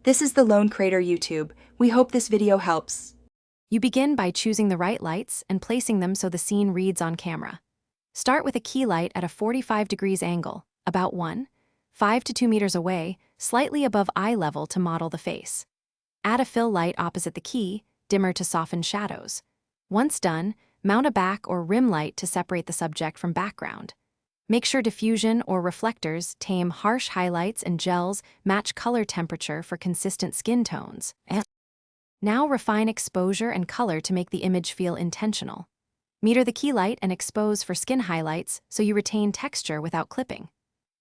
This is the Lone Crater YouTube. We hope this video helps. You begin by choosing the right lights and placing them so the scene reads on camera. Start with a key light at a 45 degrees angle, about 5 to 2 meters away, slightly above eye level to model the face. Add a fill light opposite the key, dimmer to soften shadows. Once done, mount a back or rim light to separate the subject from background. Make sure diffusion or reflectors tame harsh highlights and gels match color temperature for consistent skin tones. Now refine exposure and color to make the image feel intentional. Meter the key light and expose for skin highlights so you retain texture without clipping.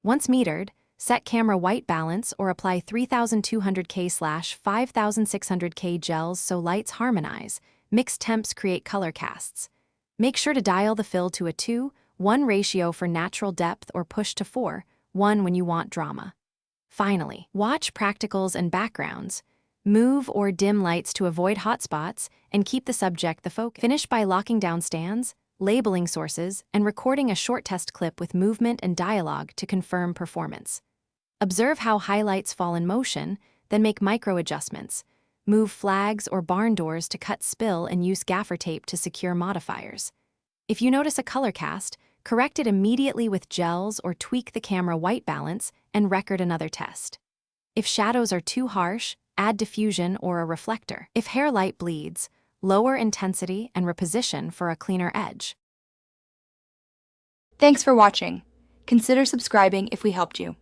Once metered, set camera white balance or apply 3200K/5600K gels so lights harmonize. Mixed temps create color casts. Make sure to dial the fill to a 2:1 ratio for natural depth or push to 4:1 when you want drama. Finally, watch practicals and backgrounds. Move or dim lights to avoid hotspots and keep the subject the focus. Finish by locking down stands, labeling sources, and recording a short test clip with movement and dialogue to confirm performance. Observe how highlights fall in motion, then make micro adjustments. Move flags or barn doors to cut spill and use gaffer tape to secure modifiers. If you notice a color cast, correct it immediately with gels or tweak the camera white balance and record another test. If shadows are too harsh, add diffusion or a reflector. If hair light bleeds, lower intensity and reposition for a cleaner edge. Thanks for watching. Consider subscribing if we helped you.